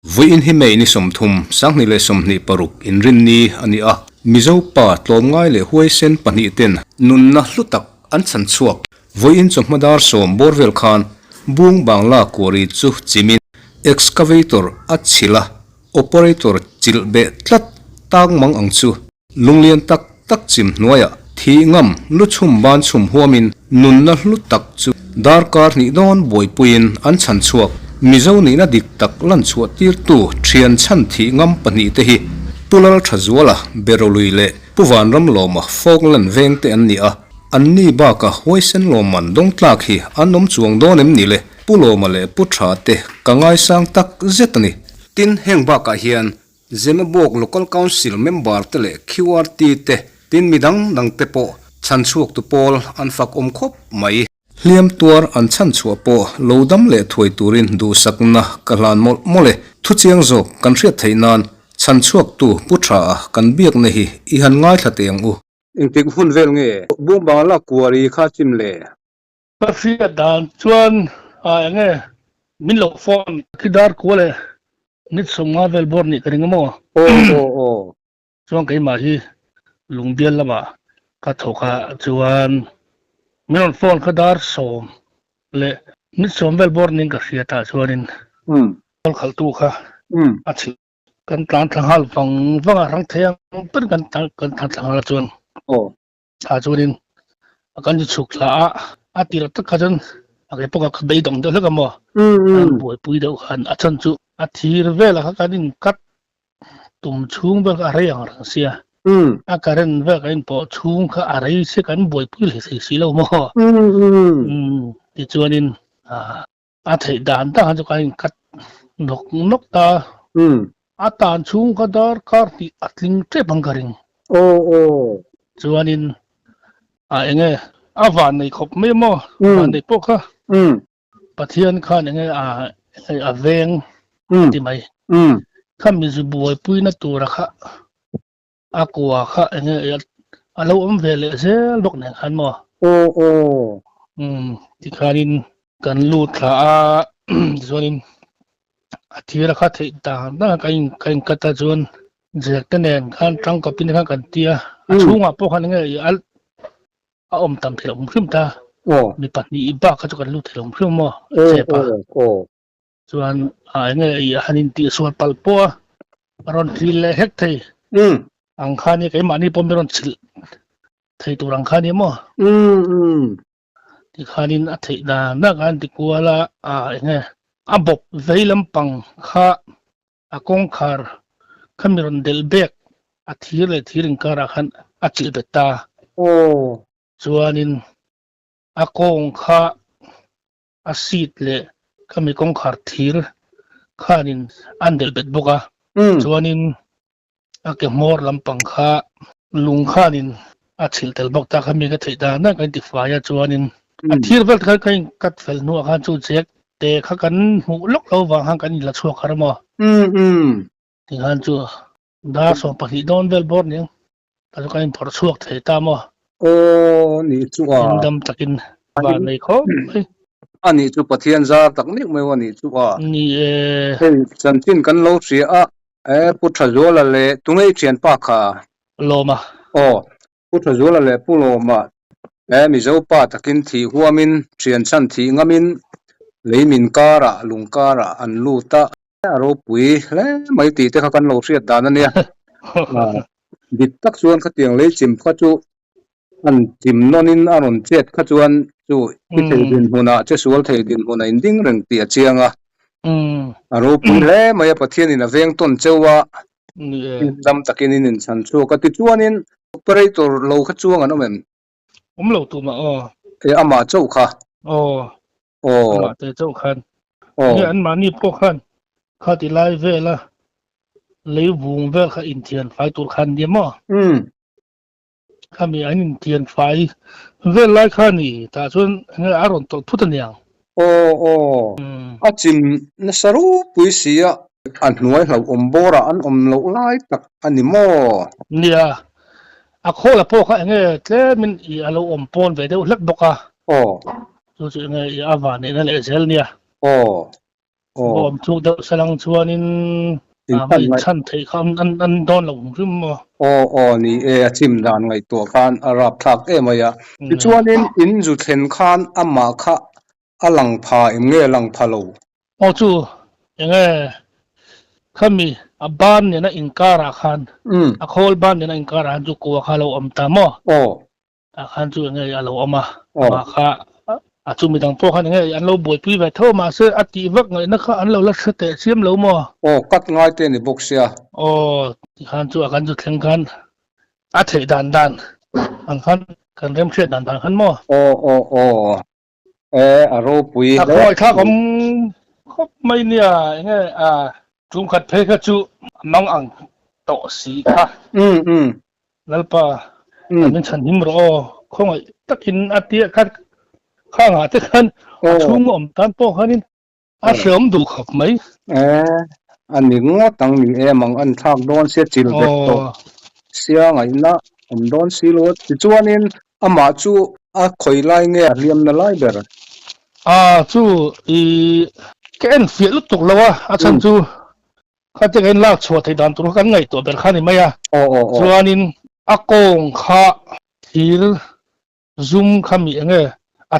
Vui in hi mei ni somthum sang ni le somni paruk in rin ni ani a mizo pa tlom ngai le huai sen pani ten nun na hlutak an chan chuak voi in chommadar som borvel khan bung bangla kori chu chimin excavator achila operator chilbe tlat tang mang ang chu lunglian tak tak chim hnuaya thi ngam lu chhum ban chhum huamin nun na hlutak chu darkar ni don boipuin an chan chuak mizo ni na dik tak lan chuat tir tu thian chan thi ngam pani te hi pulal thazwala berolui le puwan ram loma foglan veng te an ni a anni ba ka hoisen loman dong tlak hi anom chuang donem ni le puloma le puthra te kangai sang tak zetani tin heng ba ka hian zemabok local council member te le qrt te tin midang dang te po chan chuak tu pol an fak khop mai hliam tuar an chan chua po lodam le thoi turin du sakna kalan mole thu chiang zo kan hriat theinan chan chuak tu puthra kan biak ne hi I han ngai thlateng u ingtik hun vel nge bu bangla kuari kha chim le pa fia dan chuan nge min lo phone kidar ko le nit somnga vel bor ni kring mo o chuan kai ma hi lungbial lama ka thoka chuan min phone kidar som le nit som vel bor ning ka sia ta chuanin kal khal tu kha achi kan tlan thang wanga rang theyang per kan thang la chuan a chuanin kan ji chuk la atira tak khajan age poka khadai dong de laka mo an boi pui do khan achan chu athir vela kha kanin kat tum chung bel ka re ang rang sia a karen ve kain po chung kha arai se kan boi pui le si lo mo ti chuanin a thei dan ta han chu kain kat nok ta a tan chung kha dar kar ti atling tre bangkaring chuanin enge awan nei khop me mo awan nei po kha pathian khan enge aveng ti mai kham mi zu boi pui na tur kha akwa kha enge alo om vele zel bok ne khan mo ti khanin kan lu thla zonin athira kha thei ta na kain kata zon jektanen khan tang kapin khan kan tia achunga po khan enge a om tam thilom phrim ta mi patni iba kha chu kan lu thilom phrim mo chepa chuan enge hanin ti sual palpo aron thil le hek thei ang khani kai mani pom ron chil thei tu rang khani mo ti khanin a thei na kan ti kuala enge abop veilam pang kha akong khar khamiron del bek a thir le thiring kara khan a chil beta chuanin akong kha asit le kami kong khar thir khanin andel bet boka chuanin ake mor lampang kha lung khanin a chil tel bok ta kami ka theida na kan ti faya chuanin a thir vel kha kain kat fel nu kha chu chek te kha kan hu lok lo wa hang kan la chuak har mo ti han chu da so pa hi don vel bor ning ta kain phor chuak thei ta mo ni chuwa dam takin ba nei kho ani chu pathian za tak nik mai wani chuwa ni chantin kan lo ria puthra zola le tungei thian pa kha loma puthra zola le puloma mizo pa takin thi huamin thian chan thi ngamin leimin kara lungkara an luta aro pui le mai ti te kha kan lo ria dan ania dik tak chuan kha tiang le chim kha chu an tim nonin aron chet kha chuan chu ithei din huna che sual thei din huna inding reng ti achianga aro pule maya pathian in aveng ton chewa dam takin in chan chu ka ti chuanin operator lo kha chuang an omem lo tu ma ama chau kha ma te chau khan ni an mani po khan kha ti lai vela leivung vel kha in thian fai tur khan dia mo kami an thian fai vel lai khani ta chun aron tol phutaniang achim na saru puisia an hnuai hlo ombora an om lo lai tak ani mo nia a khola po kha nge tle min I alo om pon ve de hlek boka chu chu nge awan ne le zel nia บ่มทุกดสลังชวนินไม่ชั้นเทคำอันดอนหลงซึมนี่ชิมดานไงตัวคานอารับทักมายะชวนินอินจุเทนคานอามาคะอลังพาเงลังพะโลจูยังไงข้ามีบ้านเนี่ยนะอินการาคันโคลบ้านเนี่ยนะอินการาจูกัวข้าเราตามคันจูยังไงเรามาค่ะจูมีตังพวกคันยังไงอันเราบวชพี่ไปเท่ามาเสืออติวักไงนะคะอันเราลักษณะเสียมเรากัดง่ายเตนี่บกเสียคันจูแข่งขันเทดันอันคันกันเริ่มเชื่อดันคันอารมณ์ปุยถ้าคอยถ้าผมไม่เนี่ยยังไงจุงขัดเพกจูมังอังโตสีค่ะแล้วป่ะมันฉันหิมรอคงตักินอาทิตย์คัดข้างหาที่คันชุ่มตันโปคันนี้เสริมดูขับไหมอันนี้งอตังนี่มังอันทักโดนเสียจิลเบ็ดโตเสียไงนะโดนสิโลจวนนี้มาจูคอยไล่เงี้ยเรียมนั่นไล่เบอร์จูแกนเสียลุตกแล้ววะฉันจูข้าจะเห็นลากชัวที่ดันตัวกันไงตัวเบอร์คันนี่ไหมจวนนี้กงข้าทีลซุ่มขมีเงี้ย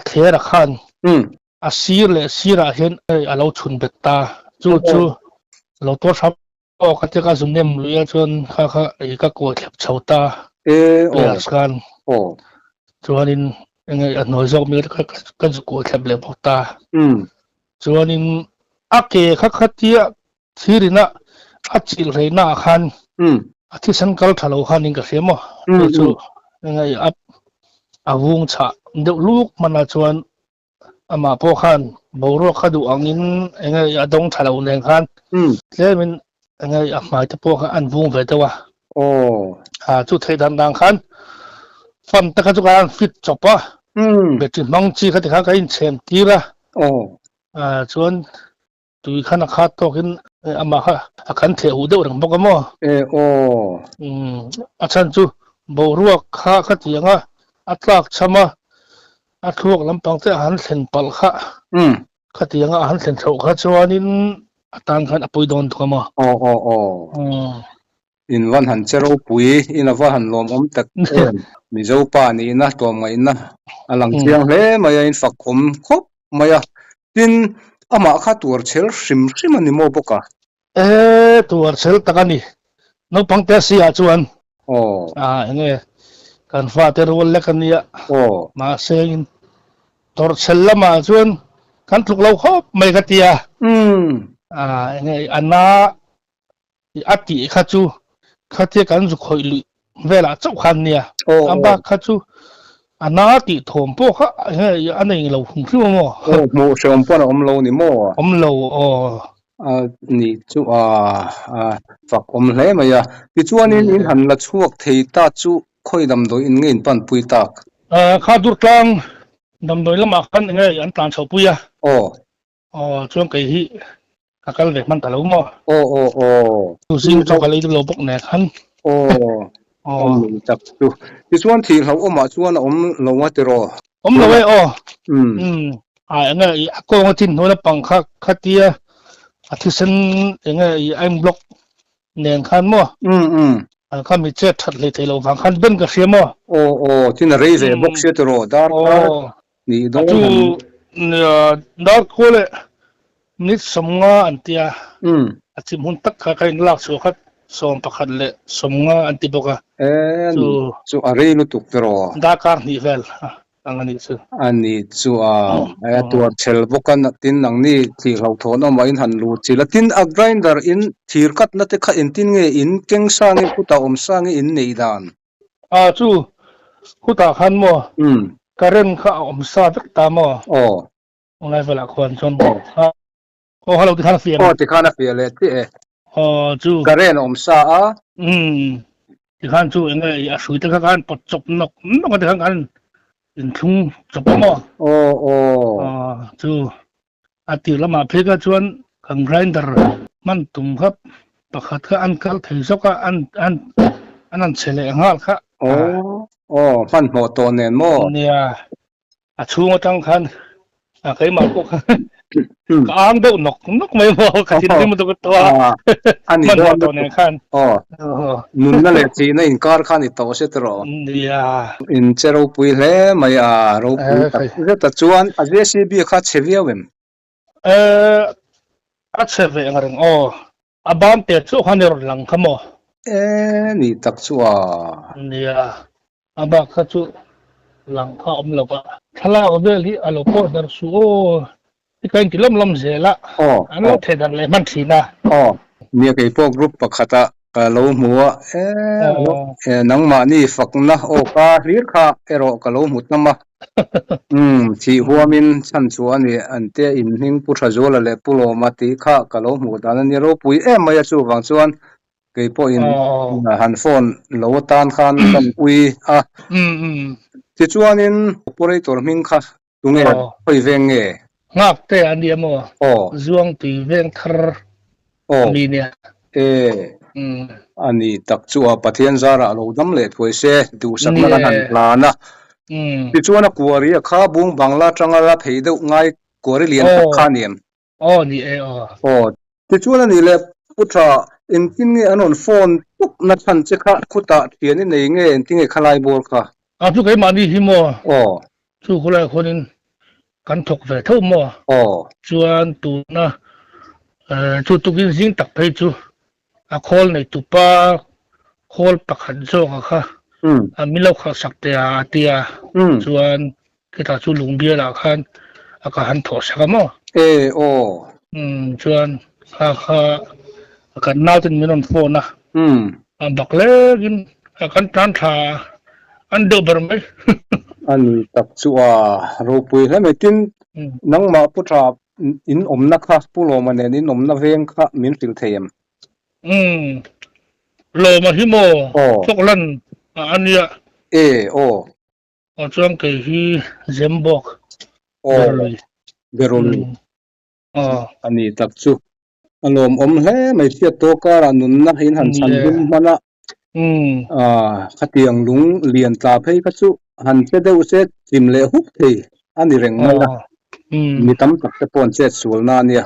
เทระคันซีระเห็นเราชุนเบตตาจูเราตัวชับข้าจะการซุ่มเนี่ยมลุยจนข้าก็กลัวแคบชาวตาเบียร์กันจวนนี้ยังไงหน่วยจอกมีก็จะกลัวแคบเลยพอตาจวนนี้เกะข้าเตี้ยที่รินะจิลเรน่าคันที่ฉันก็ทะเลาะคันนี่ก็เสียมั้งจูยังไงวงชะเด็กลูกมันชวนมาพวกคันบรัวขดูอังอินยังไงดงทะเลาะแรงคันแล้วมันยังไงมาจะพวกอันวงเวทว่าจุดเทดังคันฟันตะกันจุกันฟิตจบปะเบ็ดมังจีเขาที่เขาก็อินเชมตีละชวนตุยขันขาดตัวกินมาค่ะขันเที่ยวเดือดบอกกันมั้งฉันจูบรัวข้าที่ยังตากชมาทุกลำพังแต่อาหารเส้นปลาข้าที่ยังอาหารเส้นโชกข้าชวนนี้ต่างกันปุยโดนตัวมั้งอินวันหันเจรูปุยอินวันหันลมตักมิโซปานี่นะตัวไม่นะอลังเชียงเล่ไม่อินฝักครบไม่ดินมาข้าตัวเชลซิมมันนี่โมบกะตัวเชลตะกันนี่น้องปังเตสีอาจวนยังไงกันฟาเตอร์วันเล็กนี่มาเซ็งตัวเชลละมาจวนกันถูกเราครบไม่กัดยายังไงอันน่าติข้าจูข้าเที่ยกันสุขอยลุเวลาเจ้าคันเนี่ยอันบ้าข้าจูอันน่าติถมพวกข้าอันนี้เราหุ่นขึ้นมาโมเชมปนโลนี่โมโลนี่จูฝักเล่มาที่จวนนี้อินหันละช่วงเทตาจูค่อยดำโดยอินเงินปันปุยตากข้าดูกลางดำโดยละมาคันยังไงอันตานชาวปุยช่วงไก่ที่กันเด็กมันตะลุมดูซิงจอกอะไรตัวเราพวกเนี่ยคันจับดูที่ส่วนที่เขามาส่วนเราว่าจะรอเราไว้ยังไงก็ว่าทิ้งหัวละปังข้าเตี้ยที่ฉันยังไงไอ้บล็อกเนี่ยคันมั้งข้ามีเจ็ดทัดเลยที่เราฟังคันเป็นก็เสียมั้งที่นั่นเรย์บล็อกเสียตัวรอดาร์นี่ดูเนี่ยดาร์กเลยนิดสมงาอันเตียที่มุนตักข้ากินลากสุขัดสมประคัดเลยสมงาอันที่บอกจูอะไรนุตุกตรอดาการนิเวลอันนี้จูตัวเชลบุกันตินนังนี่ที่เราทอนมาอินหันรูจิลตินอักไกรน์ดาร์อินทีร์กัดนัดข้าอินตินเงอินเก่งสร้างพุทธสร้างอินเนดานจูพุทธขันมั้งการเล่นข้าสร้างตามมั้งอะไรเวลาคนชนฮัลโหลที่ข้าเฟียที่ข้าเฟียเลยที่จูการเล่นซาที่ข้าจูยังไงสุดที่ข้ากันปัจจุบันนกที่ข้ากันอินทุ่งจบมั้งจูที่ละมาเพื่อชวนขังไรน์ดาร์มันตุ้มครับปกติอันกัลที่สุกอันนั้นเฉลี่ยงาค่ะมันโมโตเนนโมเนี่ยชูมาตั้งคันเคยมาพวก ก็อ้างเดนกไม่พอกระสินที่มันตัวอันนี้ตัวเนี่ยคันนุนนั่นแหละจีนอินการคันอีโตเสตรออินเจโรปุยเลไม่โรปุยแต่จวนอาเจซีบีคัดเชวีเวมอัดเชวีงรังอาบานเตจุฮันเนอร์ลังขโมนี่ตักชัวนี่อาบาคัจุหลังข้าอมลบะทลาอเบลีอโลโปดารสูที่กันกิลมเซละอันนั้นเทดันเลยมันทีนะมีไอ้พวกกรุ๊ปปะขตะกะโลมัวนังมานี่ฝักนะกาฮีร์ค่ะโรกะโลมุตนะมาที่หัวมินฉันชวนนี่อันเตอินหิงพุทธโจละเลปุโลมาติค่ะกะโลมุตอันนี้โรปุยมายชูฟังชวนไอ้พวกอินฮันฟอนโลตานคันกันอุยที่ชวนอินโอเปอเรเตอร์มิงค่ะตรงนี้ไปเวงงับแต่อันเดียมัวจวงตีเวงทร์มีเนี่ยอันนี้ตักจัวปะเทียนซาระเราดำเล็ดไว้เสดูสักนันลานะที่จัวนักกัวรีข้าบุงบังลาจังลาเพย์ดูง่ายกัวรีเลียนข้าเนียมนี่ที่จัวนั่นนี่แหละพุทธะอินทิงเงอันนนฟอนทุกนัดทันเจ้าคุตะเทียนนี่ในเงอินทิงเงขลายบัวค่ะทุกไอ้มาดีฮิโมทุกคนเลยคนนึงกันถกเวทมัวจวนตูนะจูตุกินสิงตักไปจูคอลในตุปาคอลปักหันโซกค่ะมีเราขับสักเตียจวนกิตาจูลุงเบียละคันก็หันถอสักมั้งจวนกันน่าจะมีนนโฟนนะบักเล็กินกันจันทาอันเดบร์ไหมอันนี้ตักชัวรูปุยแล้วไม่ตินนังมาพุทธาอินอมนักข้าปุโลมันเนี่ยอินอมนักเวงข้ามินฟิลเทียมโลมาฮิโมพวกลันอันเนี้ยช่วงเกี่ยเซมบอกเบรุลอันนี้ตักชัวอารมณ์อมเล่ไม่เทียบตัวการนุนนักหินหันสันหินมันละขัดเตียงลุงเลียนตาเพยกัสุหันเสดอุเสดจิมเลหุกทีอันนี้เร่งมันละมีตั้มตักตะปนเสดสวลนาเนี่ย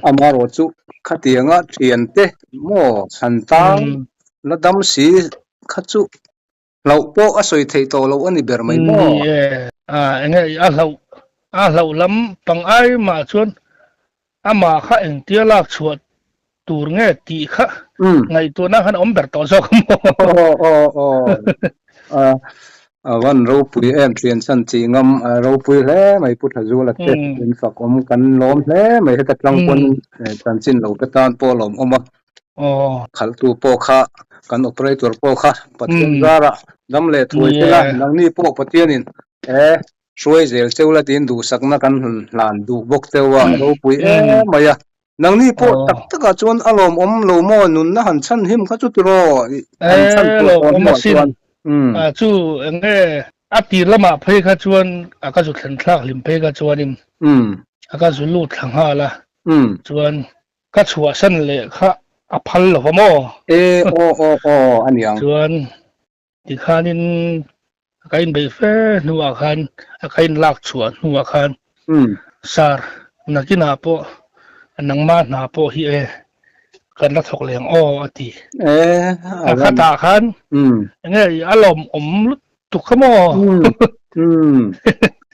อามาโรจุขัดเตียงอ่ะเทียนเตโมสันตังและดำสีขัดจุเราโปะสวยเทโตเราอันนี้เบอร์ไม่โมไงเราล้ำปังไอมาชวนมาข้าเองเตี้ยลากชวดตูร์เงี้ยตีค่ะไงตัวนั้นขันอมเบอร์ต่อสักมั้งวันเราปุยเทียนสันจีงมเราปุยแล้วไม่พุทธจูละเจ็ดเป็นฝักอมกันล้อมแล้วไม่ให้ตะกลางคนสันจินเราไปตานโปล้อมอมขัลตูโปค่ะกันโอเปอเรเตอร์โปค่ะปัจจัยจาระดำเล็ดถวยละนังนี่โปปัจจัยนินช่วยเจลเจ้าละดินดูสักนักกันหลานดูบกเทวะเราปุยไม่ยะนังนี่โปตักจวนอารมณ์อมโลโมนุนนะหันชั้นหิมเขาจุดรอหันชั้นตัวอมสินจู่เงี้ยอาทิตย์ละมาเพย์ขจวนก็จุดขันทลักลิมเพย์ขจวนนิมก็จุดลูดขังหาละจวนก็ชัวสันเลยค่ะอภัลหรอพ่อโมอันนี้จวนที่ข้านินก็อินไปเฟ่นัวขันก็อินลักชัวนัวขันสาร์นักกินหาโปนังมาหาโปฮีกันรักถกเลี้ยงอติข้าตาขันเงี้ยอารมณ์อมตุกขโม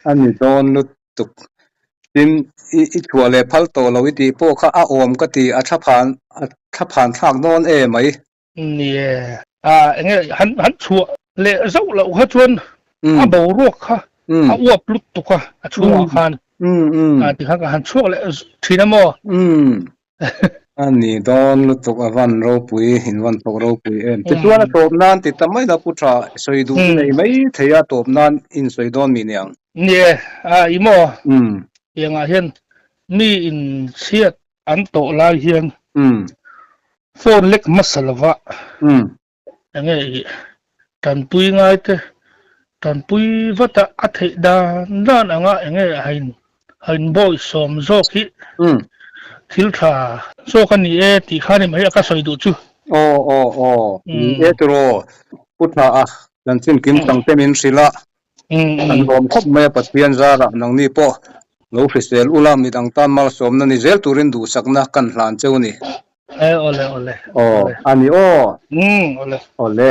อันนี้โดนลุตุกดินอีชัวเลยพัลโตเราวิธีโปข้าอมก็ตีอัฐผ่านทางโน้นไหมเนี่ยเงี้ยหันชัวเลยเจ้าเราเขาชวนเบารวกค่ะอ้วบลุตุกค่ะชัวขันที่ข้าก็หันชัวเลยทีนั้นโมอันนี้โดนลุตุกวันเราปุยหินวันตกเราปุยแต่ชัวนะตบนานติดทำไมเราพุทธะสวยดูไม่เทียตบนานอินสวยโดนมีเนี่ยเนี่ยอีโมยังเห็นนี่อินเชียดอันโตลายเห็นโฟนเล็กมัสลวะยังไงตันปุยง่ายเตตันปุยวัตอัฐิดานั่นยังไงให้บ่อยสมโซกิทิลทาโซกันนี่ที่ข้านี่ไม่อยากสวยดูจูตรอพุทธะนั่นสิ่งกินตั้งแต่มินศิละอันรวมครบแม่ปัจเจียนจาระนังนี่ปอ lo frisel ulam ni dang tan mal som na ni zel turin du sakna kan hlan cheu ni ole ani o ole ole